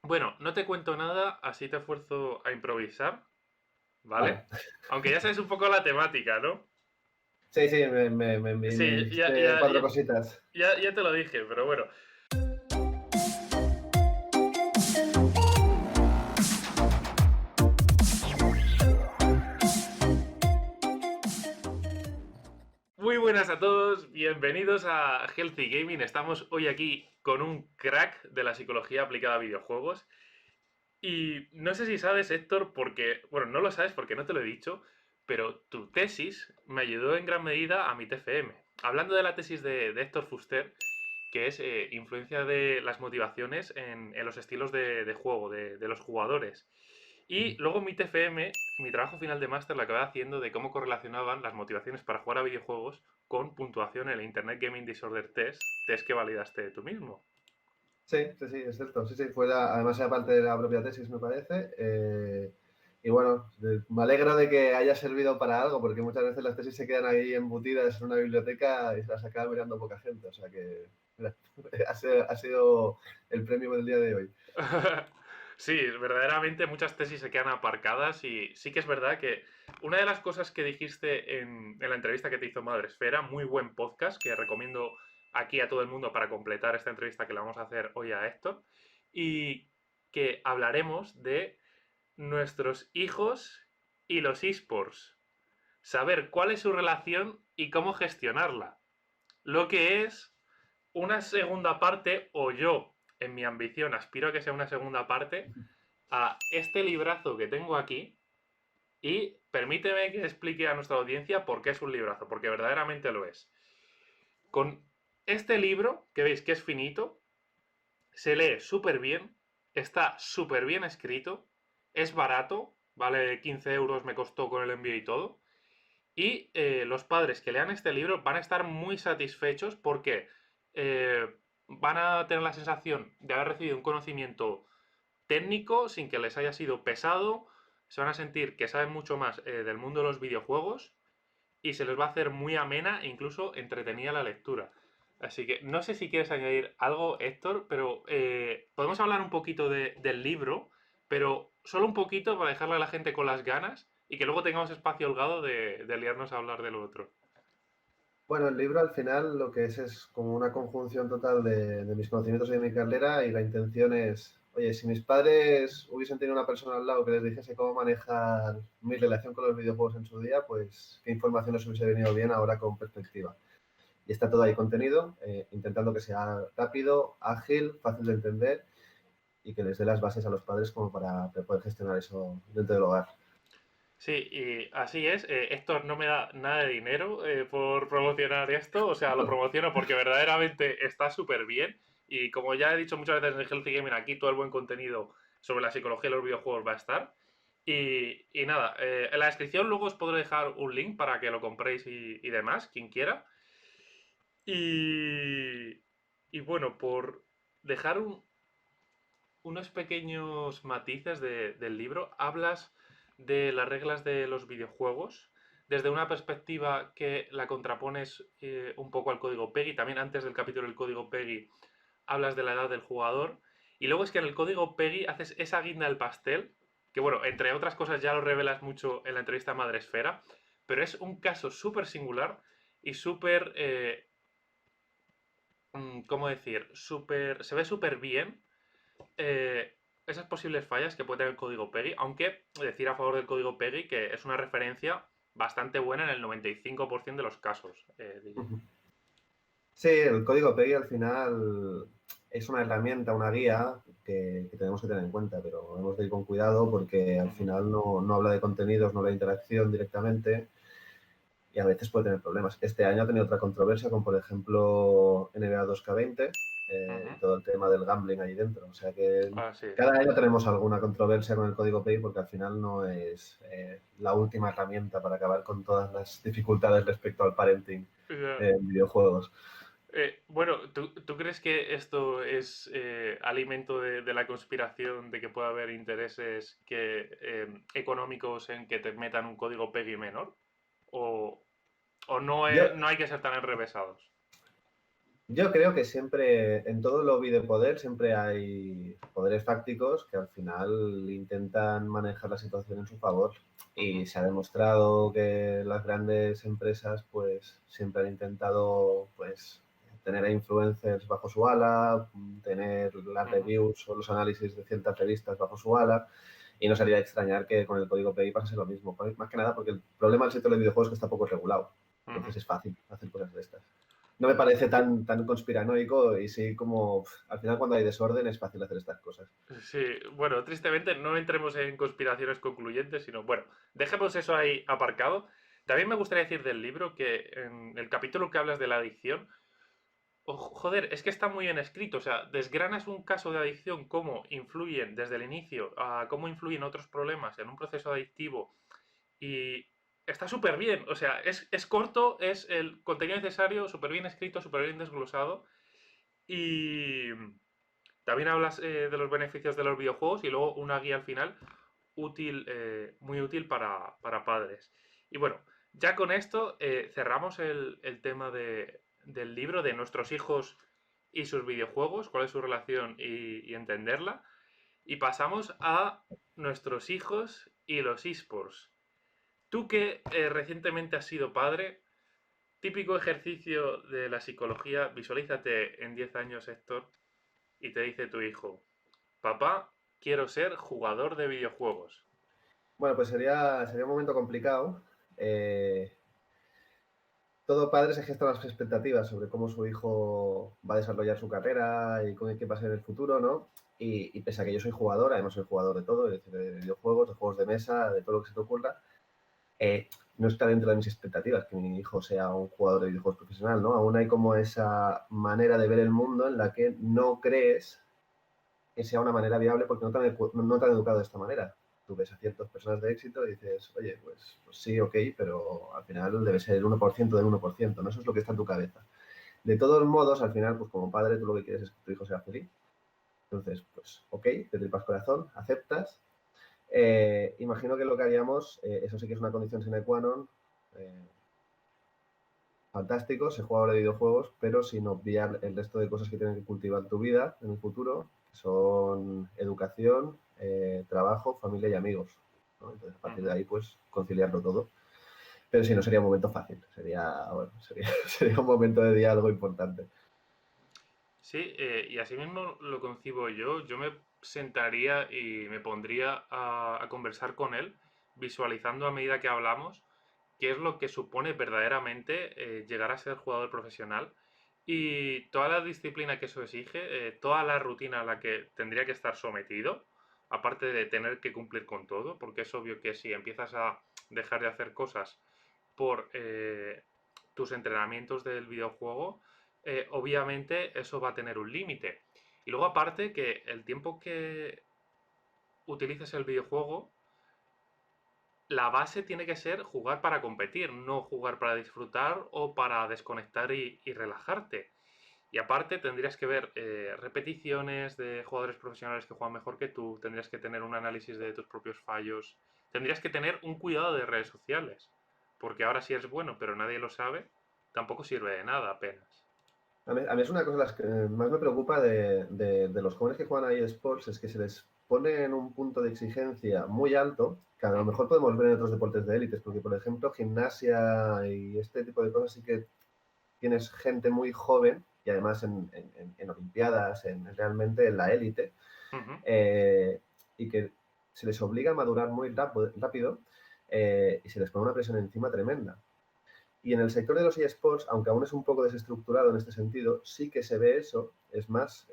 Bueno, no te cuento nada, así te esfuerzo a improvisar, ¿vale? Vale. Aunque ya sabes un poco la temática, ¿no? Sí, sí, me Sí, ya, dijiste ya, cuatro ya, cositas. ya te lo dije, pero bueno. Muy buenas a todos, bienvenidos a Healthy Gaming. Estamos hoy aquí con un crack de la psicología aplicada a videojuegos. Y no sé si sabes, Héctor, porque, bueno, no lo sabes porque no te lo he dicho, pero tu tesis me ayudó en gran medida a mi TFM. Hablando de la tesis de Héctor Fuster, que es influencia de las motivaciones en los estilos de juego, de los jugadores. Y luego mi TFM, mi trabajo final de máster, lo acabé haciendo de cómo correlacionaban las motivaciones para jugar a videojuegos con puntuación en el Internet Gaming Disorder test que validaste tú mismo. Sí, sí, sí, es cierto. Sí, sí, además era parte de la propia tesis, me parece. Y bueno, me alegro de que haya servido para algo, porque muchas veces las tesis se quedan ahí embutidas en una biblioteca y se las acaba mirando poca gente. O sea que mira, ha sido el premio del día de hoy. Sí, verdaderamente muchas tesis se quedan aparcadas y sí que es verdad que una de las cosas que dijiste en la entrevista que te hizo Madresfera, muy buen podcast que recomiendo aquí a todo el mundo para completar esta entrevista que le vamos a hacer hoy a Héctor, y que hablaremos de nuestros hijos y los esports, saber cuál es su relación y cómo gestionarla, lo que es una segunda parte, o yo, en mi ambición, aspiro a que sea una segunda parte, a este librazo que tengo aquí. Y permíteme que explique a nuestra audiencia por qué es un librazo, porque verdaderamente lo es. Con este libro, que veis que es finito, se lee súper bien, está súper bien escrito, es barato, vale 15 euros, me costó con el envío y todo. Y los padres que lean este libro van a estar muy satisfechos porque van a tener la sensación de haber recibido un conocimiento técnico sin que les haya sido pesado, se van a sentir que saben mucho más del mundo de los videojuegos y se les va a hacer muy amena e incluso entretenida la lectura. Así que no sé si quieres añadir algo, Héctor, pero podemos hablar un poquito del libro, pero solo un poquito para dejarle a la gente con las ganas y que luego tengamos espacio holgado de liarnos a hablar del otro. Bueno, el libro al final lo que es como una conjunción total de mis conocimientos y de mi carrera y la intención es, oye, si mis padres hubiesen tenido una persona al lado que les dijese cómo manejar mi relación con los videojuegos en su día, pues qué información les hubiese venido bien ahora con perspectiva. Y está todo ahí contenido, intentando que sea rápido, ágil, fácil de entender y que les dé las bases a los padres como para poder gestionar eso dentro del hogar. Sí, y así es. Héctor no me da nada de dinero por promocionar esto. O sea, lo promociono porque verdaderamente está súper bien. Y como ya he dicho muchas veces en Healthy Gaming, aquí todo el buen contenido sobre la psicología de los videojuegos va a estar. Y nada, en la descripción luego os podré dejar un link para que lo compréis y demás, quien quiera. Y, y bueno, por dejar unos pequeños matices del libro. Hablas de las reglas de los videojuegos desde una perspectiva que la contrapones un poco al código PEGI. También antes del capítulo del código PEGI hablas de la edad del jugador. Y luego es que en el código PEGI haces esa guinda del pastel, que bueno, entre otras cosas ya lo revelas mucho en la entrevista a Madresfera, pero es un caso súper singular y súper, ¿cómo decir? Súper, se ve súper bien esas posibles fallas que puede tener el código PEGI, aunque decir a favor del código PEGI que es una referencia bastante buena en el 95% de los casos, diría. Sí, el código PEGI al final es una herramienta, una guía que tenemos que tener en cuenta, pero hemos de ir con cuidado porque al Ujú, final no habla de contenidos, no habla de interacción directamente y a veces puede tener problemas. Este año ha tenido otra controversia, como por ejemplo NBA 2K20 ujú. y todo el tema del gambling ahí dentro. O sea que Así es. cada año tenemos alguna controversia con el código PEGI porque al final no es la última herramienta para acabar con todas las dificultades respecto al parenting Ya. en videojuegos. Bueno, ¿tú crees que esto es alimento de la conspiración de que pueda haber intereses económicos en que te metan un código PEGI menor? ¿O no, Yo, no hay que ser tan enrevesados? Yo creo que siempre, en todo lobby de poder, siempre hay poderes fácticos que al final intentan manejar la situación en su favor. Y Ujú, se ha demostrado que las grandes empresas, pues, siempre han intentado, pues, tener a influencers bajo su ala, tener las ujú. reviews o los análisis de ciertas revistas bajo su ala. Y no sería de extrañar que con el código PI pasase lo mismo. Más que nada porque el problema del sector de videojuegos es que está poco regulado. Ujú. Entonces es fácil hacer cosas de estas. No me parece tan conspiranoico y sí como al final cuando hay desorden es fácil hacer estas cosas. Sí, bueno, tristemente no entremos en conspiraciones concluyentes, sino, bueno, dejemos eso ahí aparcado. También me gustaría decir del libro que en el capítulo que hablas de la adicción, joder, es que está muy bien escrito, o sea, desgranas un caso de adicción, cómo influyen desde el inicio, a cómo influyen otros problemas en un proceso adictivo y está súper bien, o sea, es corto, es el contenido necesario, súper bien escrito, súper bien desglosado y también hablas de los beneficios de los videojuegos y luego una guía al final útil, muy útil para padres. Y bueno, ya con esto cerramos el tema del libro, de nuestros hijos y sus videojuegos, cuál es su relación y entenderla. Y pasamos a nuestros hijos y los esports. Tú que recientemente has sido padre, típico ejercicio de la psicología, visualízate en 10 años, Héctor, y te dice tu hijo, papá, quiero ser jugador de videojuegos. Bueno, pues sería un momento complicado. Eh, Todo padre se gesta las expectativas sobre cómo su hijo va a desarrollar su carrera y con qué va a ser el futuro, ¿no? Y pese a que yo soy jugador, además soy jugador de todo, es decir, de videojuegos, de juegos de mesa, de todo lo que se te ocurra, no está dentro de mis expectativas que mi hijo sea un jugador de videojuegos profesional, ¿no? Aún hay como esa manera de ver el mundo en la que no crees que sea una manera viable porque no te han educado de esta manera. Tú ves a ciertas personas de éxito y dices, oye, pues sí, ok, pero al final debe ser el 1% del 1%, ¿no? Eso es lo que está en tu cabeza. De todos modos, al final, pues como padre, tú lo que quieres es que tu hijo sea feliz. Entonces, pues, ok, te tripas corazón, aceptas. Imagino que lo que haríamos, eso sí que es una condición sine qua non, eh, fantástico, ser jugador de videojuegos, pero sin obviar el resto de cosas que tienen que cultivar tu vida en el futuro, que son educación, trabajo, familia y amigos, ¿no? Entonces, a partir de Ujú. ahí, pues, conciliarlo todo. Pero si no, sería un momento fácil, sería sería un momento de diálogo importante. Sí, y así mismo lo concibo yo. Yo me sentaría y me pondría a conversar con él, visualizando a medida que hablamos qué es lo que supone verdaderamente llegar a ser jugador profesional y toda la disciplina que eso exige, toda la rutina a la que tendría que estar sometido, aparte de tener que cumplir con todo, porque es obvio que si empiezas a dejar de hacer cosas por tus entrenamientos del videojuego, obviamente eso va a tener un límite. Y luego aparte que el tiempo que utilices el videojuego, la base tiene que ser jugar para competir, no jugar para disfrutar o para desconectar y relajarte. Y aparte tendrías que ver repeticiones de jugadores profesionales que juegan mejor que tú, tendrías que tener un análisis de tus propios fallos, tendrías que tener un cuidado de redes sociales, porque ahora si eres bueno pero nadie lo sabe, tampoco sirve de nada apenas. A mí es una cosa de las que más me preocupa de los jóvenes que juegan ahí eSports, es que se les pone en un punto de exigencia muy alto, que a lo Ujú, mejor podemos ver en otros deportes de élites, porque por ejemplo gimnasia y este tipo de cosas sí que tienes gente muy joven y además en Olimpiadas, realmente en la élite, ujú, eh, y que se les obliga a madurar muy rápido y se les pone una presión encima tremenda. Y en el sector de los eSports, aunque aún es un poco desestructurado en este sentido, sí que se ve eso. Es más,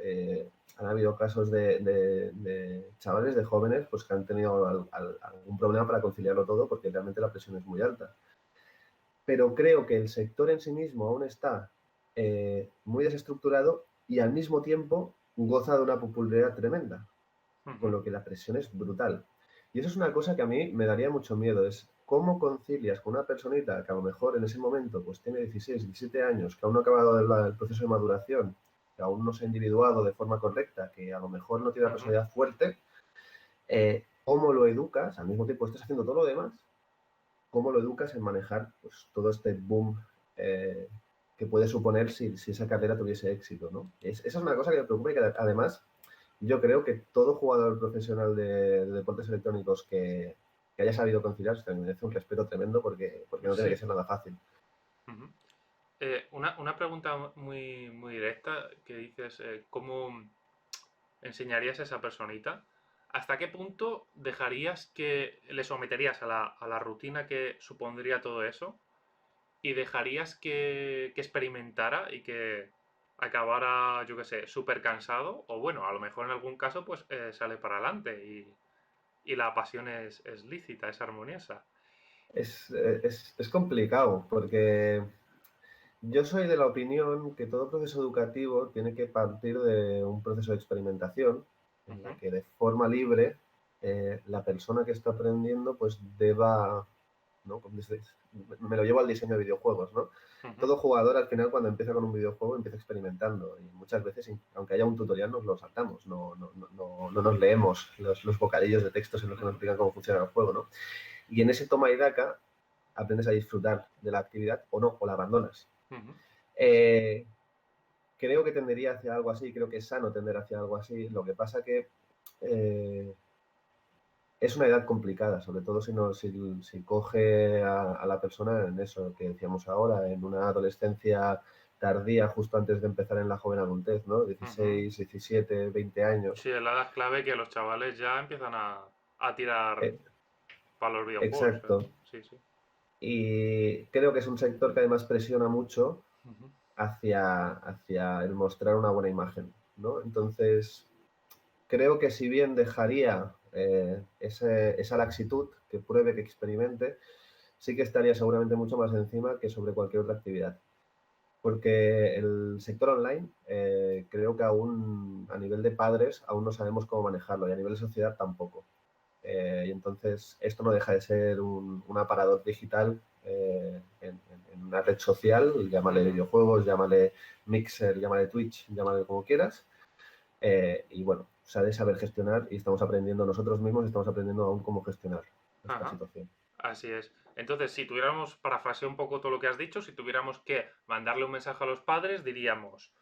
han habido casos de chavales, de jóvenes, pues que han tenido algún problema para conciliarlo todo porque realmente la presión es muy alta. Pero creo que el sector en sí mismo aún está muy desestructurado y al mismo tiempo goza de una popularidad tremenda, con ujú. lo que la presión es brutal. Y eso es una cosa que a mí me daría mucho miedo, es cómo concilias con una personita que a lo mejor en ese momento pues tiene 16, 17 años, que aún no ha acabado el proceso de maduración, que aún no se ha individuado de forma correcta, que a lo mejor no tiene una Ujú. personalidad fuerte, cómo lo educas, al mismo tiempo estás haciendo todo lo demás, cómo lo educas en manejar pues, todo este boom. que puede suponer si esa carrera tuviese éxito, ¿no? Esa es una cosa que me preocupa y que además yo creo que todo jugador profesional de deportes electrónicos que haya sabido conciliar se merece un respeto tremendo porque no tiene que Sí. ser nada fácil. Ujú. Una pregunta muy, muy directa que dices, ¿cómo enseñarías a esa personita? ¿Hasta qué punto dejarías que le someterías a la rutina que supondría todo eso? ¿Y dejarías que experimentara y que acabara, yo qué sé, súper cansado? O bueno, a lo mejor en algún caso pues sale para adelante y la pasión es lícita, es armoniosa. Es complicado porque yo soy de la opinión que todo proceso educativo tiene que partir de un proceso de experimentación en la Ujú, que de forma libre la persona que está aprendiendo pues deba, ¿no? Me lo llevo al diseño de videojuegos, ¿no? ujú. Todo jugador al final cuando empieza con un videojuego empieza experimentando y muchas veces, aunque haya un tutorial, nos lo saltamos, no nos leemos los bocadillos de textos en los que nos Ujú, explican cómo funciona el juego, ¿no? Y en ese toma y daca aprendes a disfrutar de la actividad o no, o la abandonas. ujú. Eh, Creo que tendería hacia algo así, creo que es sano tender hacia algo así. Lo que pasa que eh, es una edad complicada, sobre todo si coge a la persona en eso que decíamos ahora, en una adolescencia tardía, justo antes de empezar en la joven adultez, ¿no? Ujú. 16, 17, 20 años. Sí, es la edad clave que los chavales ya empiezan a tirar Eh, para los videojuegos. exacto. Sí, sí. Y creo que es un sector que además presiona mucho Ujú, hacia el mostrar una buena imagen, ¿no? Entonces, creo que si bien dejaría esa laxitud, que pruebe, que experimente, sí que estaría seguramente mucho más encima que sobre cualquier otra actividad. Porque el sector online, creo que aún a nivel de padres, aún no sabemos cómo manejarlo y a nivel de sociedad tampoco. Y entonces esto no deja de ser un aparador digital en una red social, llámale ujú. videojuegos, llámale Mixer, llámale Twitch, llámale como quieras. Y bueno, se ha de saber gestionar y estamos aprendiendo nosotros mismos, estamos aprendiendo aún cómo gestionar esta Ajá, situación. así es. Entonces, si tuviéramos, parafrasear un poco todo lo que has dicho, si tuviéramos que mandarle un mensaje a los padres, diríamos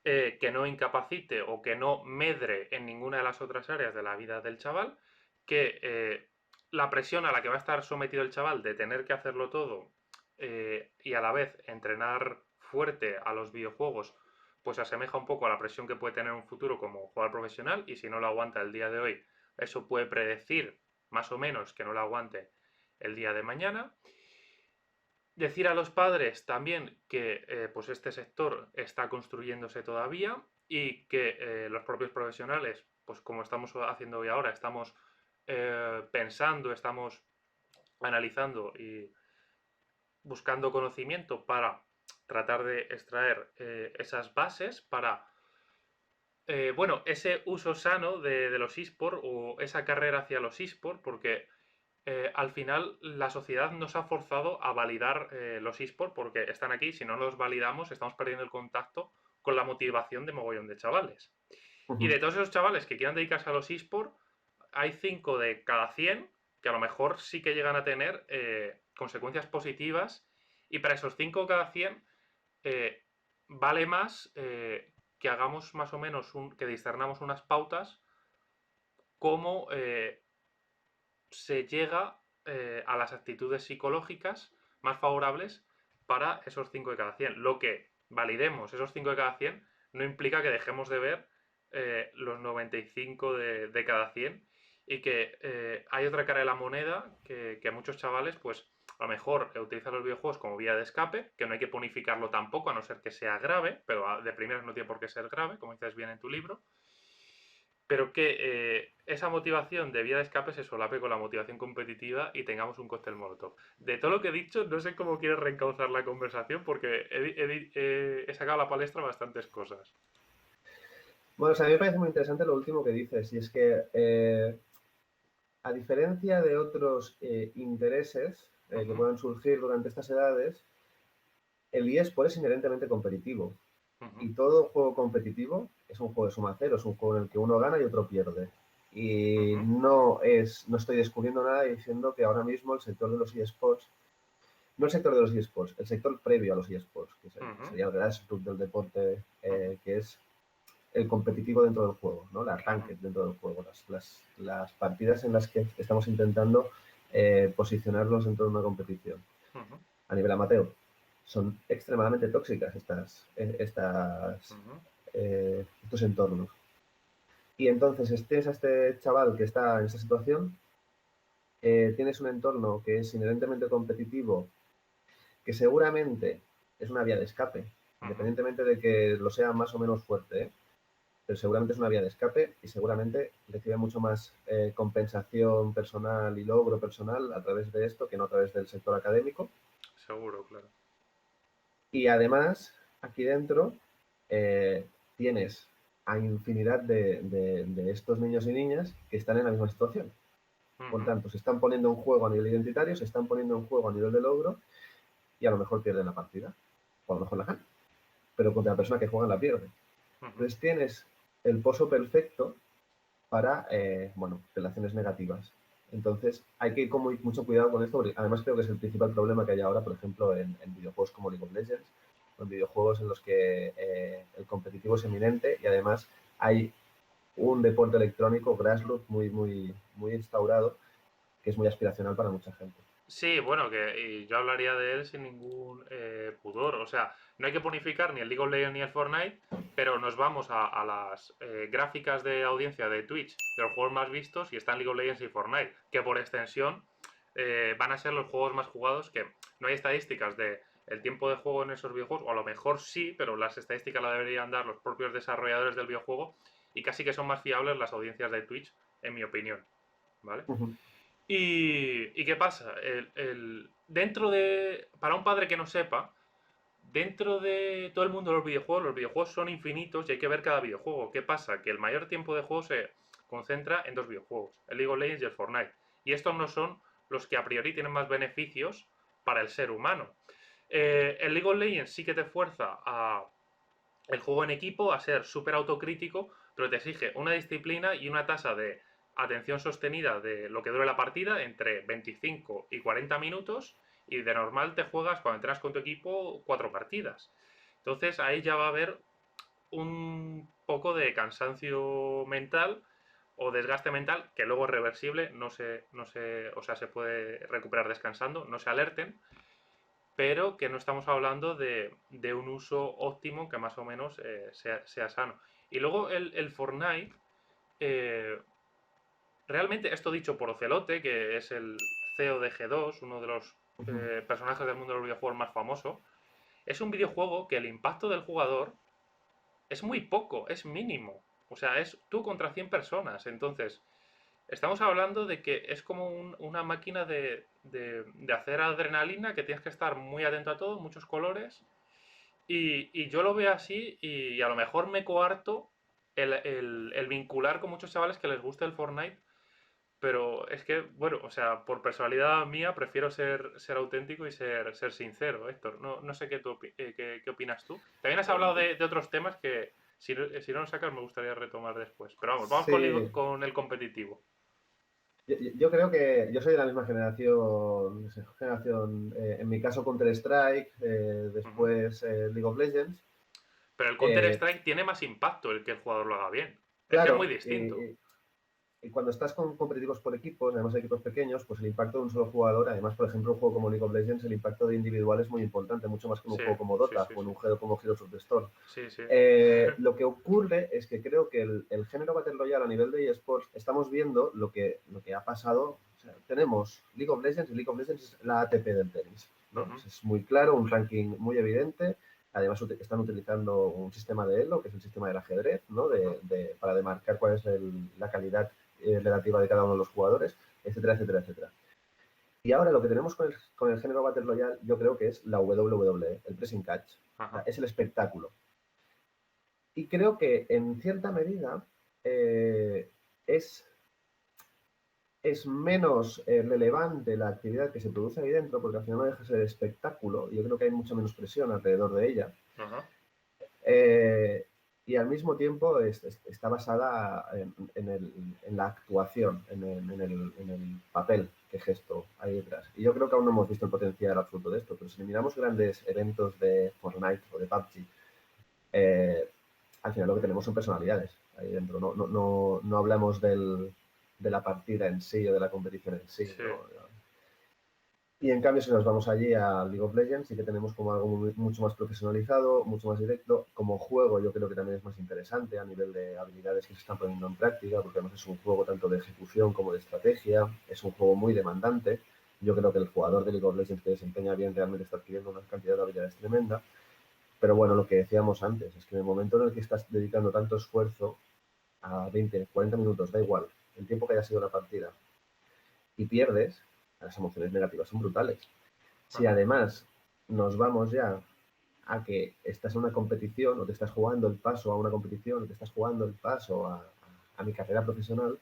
que no incapacite o que no medre en ninguna de las otras áreas de la vida del chaval, que la presión a la que va a estar sometido el chaval de tener que hacerlo todo y a la vez entrenar fuerte a los videojuegos, pues asemeja un poco a la presión que puede tener un futuro como jugador profesional y si no lo aguanta el día de hoy, eso puede predecir más o menos que no lo aguante el día de mañana. Decir a los padres también que pues este sector está construyéndose todavía y que los propios profesionales, pues como estamos haciendo hoy ahora, estamos pensando, estamos analizando y buscando conocimiento para tratar de extraer esas bases para, bueno, ese uso sano de los eSports o esa carrera hacia los eSports, porque al final la sociedad nos ha forzado a validar los eSports porque están aquí, si no los validamos estamos perdiendo el contacto con la motivación de mogollón de chavales. Y de Ujú. todos esos chavales que quieran dedicarse a los eSports, hay 5 de cada 100 que a lo mejor sí que llegan a tener consecuencias positivas y para esos 5 de cada 100 eh, vale más que hagamos más o menos, que discernamos unas pautas como se llega a las actitudes psicológicas más favorables para esos 5 de cada 100. Lo que validemos esos 5 de cada 100 no implica que dejemos de ver los 95 de cada 100 y que hay otra cara de la moneda que muchos chavales pues a lo mejor utilizan los videojuegos como vía de escape, que no hay que ponificarlo tampoco, a no ser que sea grave, pero de primeras no tiene por qué ser grave, como dices bien en tu libro, pero que esa motivación de vía de escape se solape con la motivación competitiva y tengamos un cóctel molotov. De todo lo que he dicho, no sé cómo quieres reencauzar la conversación porque he sacado a la palestra bastantes cosas. Bueno, o sea, a mí me parece muy interesante lo último que dices, y es que a diferencia de otros intereses Uh que -huh, puedan surgir durante estas edades, el eSport es inherentemente competitivo. uh -huh, Y todo juego competitivo es un juego de suma cero, es un juego en el que uno gana y otro pierde. uh Y -huh, no estoy descubriendo nada diciendo que ahora mismo el sector de los eSports no el sector de los eSports, el sector previo a los eSports, que Ujú, sería el grassroots del deporte, ujú, que es el competitivo dentro del juego, ¿no? La ujú, ranked dentro del juego, las partidas en las que estamos intentando posicionarnos dentro de una competición. ujú, A nivel amateur, son extremadamente tóxicas ujú, estos entornos. Y entonces tienes a este chaval que está en esa situación, tienes un entorno que es inherentemente competitivo, que seguramente es una vía de escape, ujú. independientemente de que lo sea más o menos fuerte, ¿eh? Pero seguramente es una vía de escape y seguramente recibe mucho más compensación personal y logro personal a través de esto que no a través del sector académico. Seguro, claro. Y además, aquí dentro eh, tienes a infinidad de estos niños y niñas que están en la misma situación. Por Ujú. tanto, se están poniendo en juego a nivel identitario, se están poniendo en juego a nivel de logro y a lo mejor pierden la partida. O a lo mejor la ganan. Pero contra la persona que juega la pierde. Ujú. Entonces tienes el pozo perfecto para, bueno, relaciones negativas. Entonces hay que ir con mucho cuidado con esto, porque además creo que es el principal problema que hay ahora, por ejemplo, en videojuegos como League of Legends, o en videojuegos en los que el competitivo es eminente y además hay un deporte electrónico, grassroots, muy instaurado, que es muy aspiracional para mucha gente. Sí, bueno, y yo hablaría de él sin ningún pudor. O sea, no hay que bonificar ni el League of Legends ni el Fortnite, pero nos vamos a las gráficas de audiencia de Twitch de los juegos más vistos y están League of Legends y Fortnite, que por extensión van a ser los juegos más jugados, que no hay estadísticas de el tiempo de juego en esos videojuegos, o a lo mejor sí, pero las estadísticas las deberían dar los propios desarrolladores del videojuego y casi que son más fiables las audiencias de Twitch, en mi opinión, ¿vale? Ujú, ¿Y qué pasa? Dentro de. Para un padre que no sepa, dentro de todo el mundo de los videojuegos son infinitos y hay que ver cada videojuego. ¿Qué pasa? Que el mayor tiempo de juego se concentra en dos videojuegos, el League of Legends y el Fortnite. Y estos no son los que a priori tienen más beneficios para el ser humano. El League of Legends sí que te fuerza a el juego en equipo, a ser súper autocrítico, pero te exige una disciplina y una tasa de atención sostenida de lo que dure la partida entre 25 y 40 minutos y de normal te juegas cuando entras con tu equipo 4 partidas. Entonces ahí ya va a haber un poco de cansancio mental o desgaste mental que luego es reversible, o sea, se puede recuperar descansando, no se alerten, pero que no estamos hablando de un uso óptimo que más o menos sea sano. Y luego el Fortnite, eh, realmente esto dicho por Ocelote, que es el CEO de G2, uno de los ujú. personajes del mundo de los videojuegos más famoso, es un videojuego que el impacto del jugador es muy poco, es mínimo. O sea, es tú contra 100 personas. Entonces, estamos hablando de que es como una máquina de hacer adrenalina, que tienes que estar muy atento a todo, muchos colores. Y yo lo veo así y a lo mejor me coarto el vincular con muchos chavales que les gusta el Fortnite, pero es que, bueno, o sea, por personalidad mía prefiero ser auténtico y ser sincero, Héctor. No sé qué opinas tú. También has hablado de otros temas que si no los sacas me gustaría retomar después. Pero vamos Sí, con el competitivo. yo creo que yo soy de la misma generación, en mi caso Counter-Strike, Ujú. después League of Legends. Pero el Eh, Counter-Strike tiene más impacto el que el jugador lo haga bien. Es que es muy claro, distinto. y cuando estás con competitivos por equipos, además de equipos pequeños, pues el impacto de un solo jugador, además, por ejemplo, un juego como League of Legends, el impacto de individual es muy importante, mucho más que en un Sí, juego como sí, Dota sí, o en sí. un juego como Heroes of the Storm. Sí, sí. Lo que ocurre es que creo que el género Battle Royale a nivel de eSports estamos viendo lo que ha pasado. O sea, tenemos League of Legends y League of Legends es la ATP del tenis, ¿no? Ujú. Es muy claro, un ranking muy evidente. Además, están utilizando un sistema de Elo, que es el sistema del ajedrez, ¿no? Ujú. Para demarcar cuál es la calidad relativa de cada uno de los jugadores, etcétera, etcétera, etcétera. Y ahora lo que tenemos con el género Battle Royale, yo creo que es la WWE, el pressing catch. O sea, Ajá. es el espectáculo. Y creo que en cierta medida eh, es, es menos relevante la actividad que se produce ahí dentro, porque al final no deja de ser espectáculo, y yo creo que hay mucha menos presión alrededor de ella. Ajá. Eh, y al mismo tiempo está basada en la actuación, en el papel que gesto hay detrás. Y yo creo que aún no hemos visto el potencial absoluto de esto, pero si miramos grandes eventos de Fortnite o de PUBG, eh, al final lo que tenemos son personalidades ahí dentro. No hablamos de la partida en sí o de la competición en sí, Sí. ¿no? Y en cambio, si nos vamos allí a League of Legends, sí que tenemos como algo mucho más profesionalizado, mucho más directo. Como juego, yo creo que también es más interesante a nivel de habilidades que se están poniendo en práctica, porque además es un juego tanto de ejecución como de estrategia. Es un juego muy demandante. Yo creo que el jugador de League of Legends que desempeña bien realmente está adquiriendo una cantidad de habilidades tremenda. Pero bueno, lo que decíamos antes, es que en el momento en el que estás dedicando tanto esfuerzo a 20, 40 minutos, da igual, el tiempo que haya sido la partida, y pierdes, las emociones negativas son brutales. Si Ajá. además nos vamos ya a que estás en una competición o te estás jugando el paso a una competición o te estás jugando el paso a mi carrera profesional,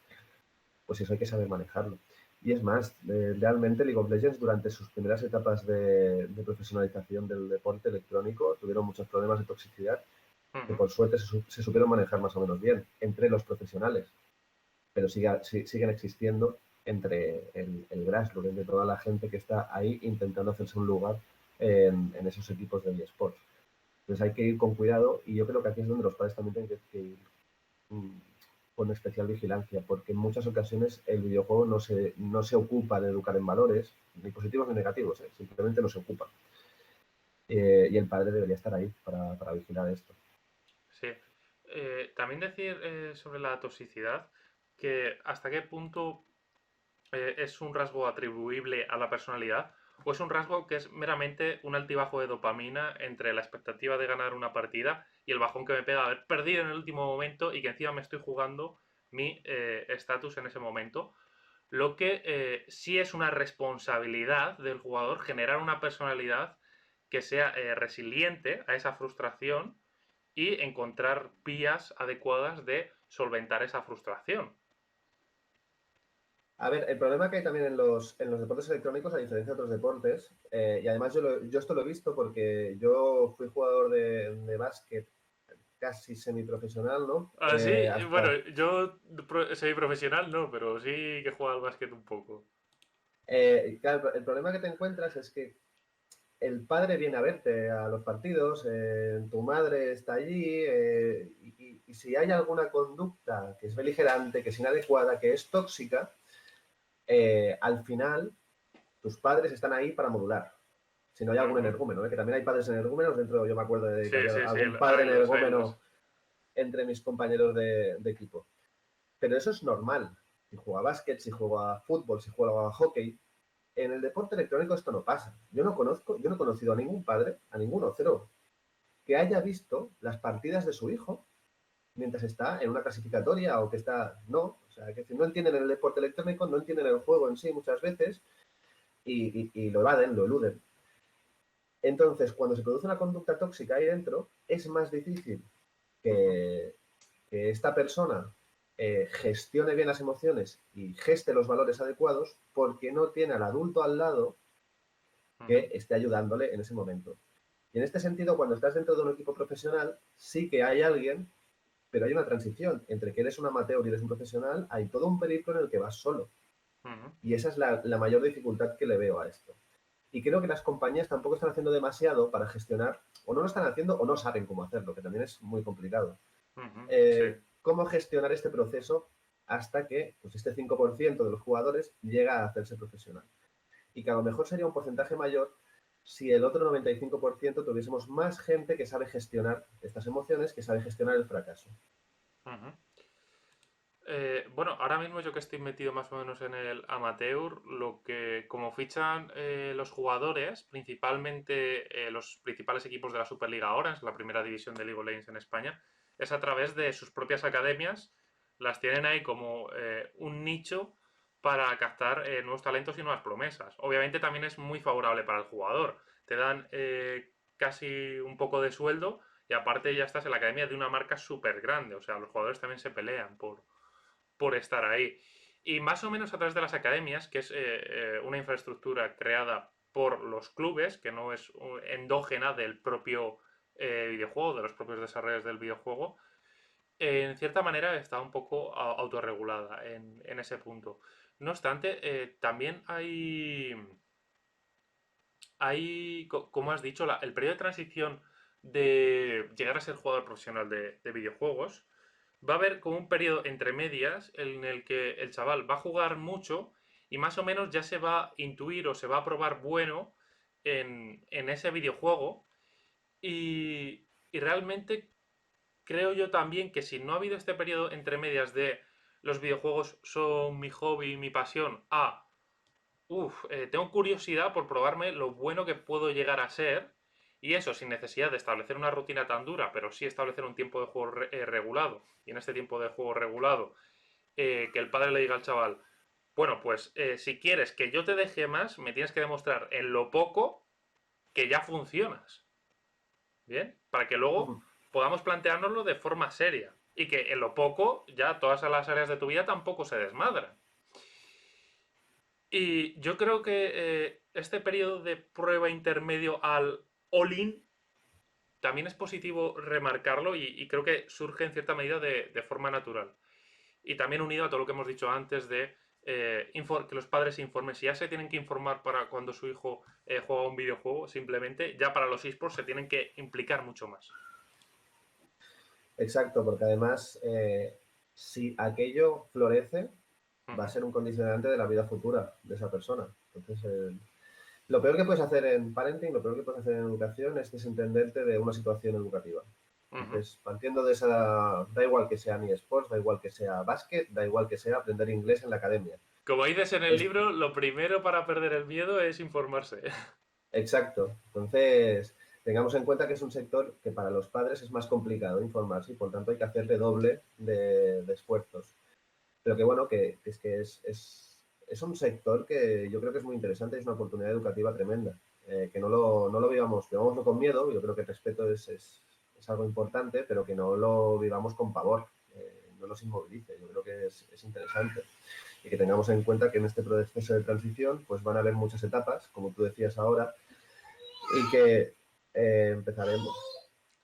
pues eso hay que saber manejarlo. Y es más, realmente League of Legends durante sus primeras etapas de profesionalización del deporte electrónico tuvieron muchos problemas de toxicidad que Ujú. por suerte se supieron manejar más o menos bien entre los profesionales, pero siguen existiendo entre el grassroots, entre toda la gente que está ahí intentando hacerse un lugar en esos equipos de eSports. Entonces hay que ir con cuidado y yo creo que aquí es donde los padres también tienen que ir mm, con especial vigilancia, porque en muchas ocasiones el videojuego no se ocupa de educar en valores, ni positivos ni negativos, simplemente no se ocupa. Y el padre debería estar ahí para vigilar esto. Sí. También decir sobre la toxicidad que hasta qué punto es un rasgo atribuible a la personalidad o es un rasgo que es meramente un altibajo de dopamina entre la expectativa de ganar una partida y el bajón que me pega haber perdido en el último momento y que encima me estoy jugando mi estatus en ese momento. Lo que sí es una responsabilidad del jugador generar una personalidad que sea resiliente a esa frustración y encontrar vías adecuadas de solventar esa frustración. A ver, el problema que hay también en los deportes electrónicos, a diferencia de otros deportes, y además yo esto lo he visto porque yo fui jugador de básquet casi semiprofesional, ¿no? Ah, sí, bueno, Hasta, yo soy profesional, no, pero sí que juego al básquet un poco. claro, el problema que te encuentras es que el padre viene a verte a los partidos, tu madre está allí, y si hay alguna conducta que es beligerante, que es inadecuada, que es tóxica, al final tus padres están ahí para modular. Si no hay algún Ujú. energúmeno, que también hay padres energúmenos dentro, yo me acuerdo de que Sí, había sí, sí, algún padre haylos, haylos. energúmeno entre mis compañeros de equipo. Pero eso es normal. Si juega a básquet, si juega a fútbol, si juega a hockey, en el deporte electrónico esto no pasa. Yo no he conocido a ningún padre, a ninguno, cero, que haya visto las partidas de su hijo mientras está en una clasificatoria o que está, no, o sea, que no entienden el deporte electrónico, no entienden el juego en sí muchas veces y lo evaden, lo eluden. Entonces, cuando se produce una conducta tóxica ahí dentro, es más difícil Ujú, que, que esta persona gestione bien las emociones y geste los valores adecuados porque no tiene al adulto al lado ujú, que esté ayudándole en ese momento. Y en este sentido, cuando estás dentro de un equipo profesional, sí que hay alguien, pero hay una transición entre que eres un amateur y eres un profesional, hay todo un periplo en el que vas solo. ujú, Y esa es la mayor dificultad que le veo a esto. Y creo que las compañías tampoco están haciendo demasiado para gestionar, o no lo están haciendo o no saben cómo hacerlo, que también es muy complicado. ujú. Sí. Cómo gestionar este proceso hasta que pues, este 5% de los jugadores llega a hacerse profesional. Y que a lo mejor sería un porcentaje mayor si el otro 95% tuviésemos más gente que sabe gestionar estas emociones, que sabe gestionar el fracaso. Ujú. Bueno, ahora mismo yo que estoy metido más o menos en el amateur, lo que como fichan los jugadores, principalmente los principales equipos de la Superliga Orange, la primera división de League of Legends en España, es a través de sus propias academias, las tienen ahí como un nicho para captar nuevos talentos y nuevas promesas. Obviamente también es muy favorable para el jugador, te dan casi un poco de sueldo y aparte ya estás en la academia de una marca súper grande, o sea, los jugadores también se pelean por estar ahí. Y más o menos a través de las academias, que es una infraestructura creada por los clubes, que no es endógena del propio videojuego, de los propios desarrolladores del videojuego, en cierta manera está un poco autorregulada en ese punto. No obstante, también como has dicho, el periodo de transición de llegar a ser jugador profesional de videojuegos, va a haber como un periodo entre medias en el que el chaval va a jugar mucho y más o menos ya se va a intuir o se va a probar bueno en ese videojuego y realmente creo yo también que si no ha habido este periodo entre medias de los videojuegos son mi hobby, mi pasión, tengo curiosidad por probarme lo bueno que puedo llegar a ser. Y eso sin necesidad de establecer una rutina tan dura, pero sí establecer un tiempo de juego regulado. Y en este tiempo de juego regulado, que el padre le diga al chaval, bueno, pues si quieres que yo te deje más, me tienes que demostrar en lo poco que ya funcionas. ¿Bien? Para que luego podamos planteárnoslo de forma seria. Y que en lo poco ya todas las áreas de tu vida tampoco se desmadran. Y yo creo que este periodo de prueba intermedio al all-in también es positivo remarcarlo y creo que surge en cierta medida de forma natural. Y también unido a todo lo que hemos dicho antes de que los padres se informen. Si ya se tienen que informar para cuando su hijo juega un videojuego, simplemente ya para los esports se tienen que implicar mucho más. Exacto, porque además, si aquello florece, va a Ujú, ser un condicionante de la vida futura de esa persona. Entonces, lo peor que puedes hacer en parenting, lo peor que puedes hacer en educación es desentenderte de una situación educativa. ujú. Entonces, partiendo de esa, da igual que sea ni sports, da igual que sea básquet, da igual que sea aprender inglés en la academia. Como dices en el Es, libro, lo primero para perder el miedo es informarse. exacto. Entonces, tengamos en cuenta que es un sector que para los padres es más complicado informarse y por tanto hay que hacerle doble de esfuerzos. Pero que bueno, es un sector que yo creo que es muy interesante y es una oportunidad educativa tremenda. Que no lo vivámoslo con miedo, yo creo que el respeto es algo importante, pero que no lo vivamos con pavor, no nos inmovilice, yo creo que es interesante. Y que tengamos en cuenta que en este proceso de transición pues van a haber muchas etapas, como tú decías ahora, y que empezaremos.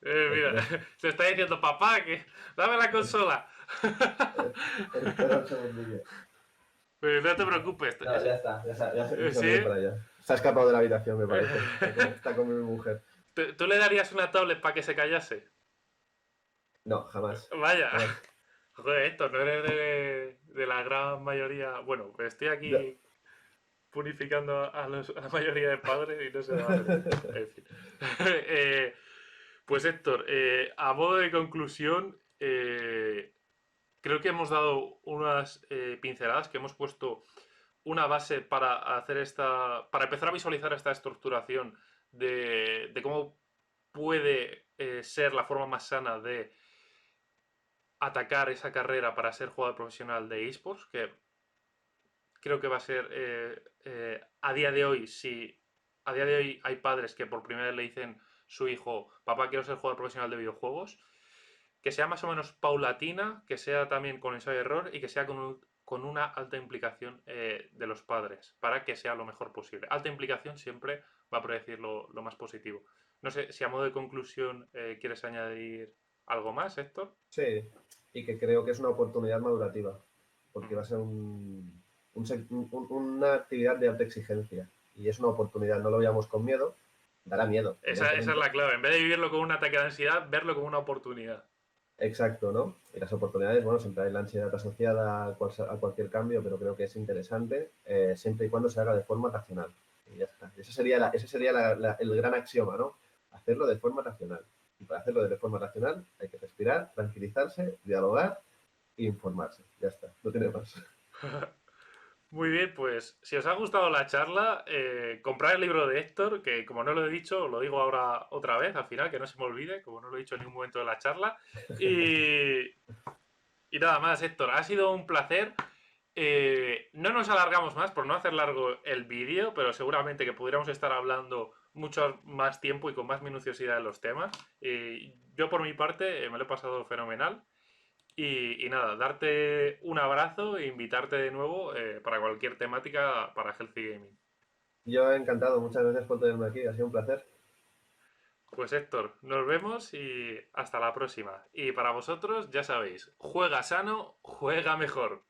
Mira, se está diciendo, papá, que dame la consola. Espera un segundillo. Pero no te preocupes. No, ya está, ya se ha ¿Sí? ido para allá. Se ha escapado de la habitación, me parece. Está con mi mujer. ¿Tú le darías una tablet para que se callase? No, jamás. Vaya. Jamás. Joder, esto no eres de la gran mayoría. Bueno, estoy Yo- aquí purificando a la mayoría de padres y no se va a hacer esto. En fin. Eh, pues Héctor, a modo de conclusión, creo que hemos dado unas pinceladas, que hemos puesto una base para hacer para empezar a visualizar esta estructuración de cómo puede ser la forma más sana de atacar esa carrera para ser jugador profesional de esports, que creo que va a ser a día de hoy, si a día de hoy hay padres que por primera vez le dicen su hijo, papá, quiero ser jugador profesional de videojuegos, que sea más o menos paulatina, que sea también con ensayo y error y que sea con una alta implicación de los padres para que sea lo mejor posible. Alta implicación siempre va a predecir lo más positivo. No sé si a modo de conclusión quieres añadir algo más, Héctor. Sí, y que creo que es una oportunidad madurativa, porque Ujú. va a ser una actividad de alta exigencia y es una oportunidad, no lo veamos con miedo, dará miedo, Esa es evidentemente. la clave. En vez de vivirlo con un ataque de ansiedad, verlo como una oportunidad. Exacto, ¿no? Y las oportunidades, bueno, siempre hay la ansiedad asociada a cualquier cambio, pero creo que es interesante siempre y cuando se haga de forma racional. Y ya está. Ese sería el gran axioma, ¿no? Hacerlo de forma racional. Y para hacerlo de forma racional hay que respirar, tranquilizarse, dialogar e informarse. Ya está, no tiene más. Muy bien, pues si os ha gustado la charla, comprad el libro de Héctor, que como no lo he dicho, lo digo ahora otra vez, al final, que no se me olvide, como no lo he dicho en ningún momento de la charla. Y, y nada más, Héctor, ha sido un placer. No nos alargamos más por no hacer largo el vídeo, pero seguramente que pudiéramos estar hablando mucho más tiempo y con más minuciosidad de los temas. Yo por mi parte me lo he pasado fenomenal. Y nada, darte un abrazo e invitarte de nuevo para cualquier temática para Healthy Gaming. Yo encantado, muchas gracias por tenerme aquí, ha sido un placer. Pues Héctor, nos vemos y hasta la próxima. Y para vosotros, ya sabéis, juega sano, juega mejor.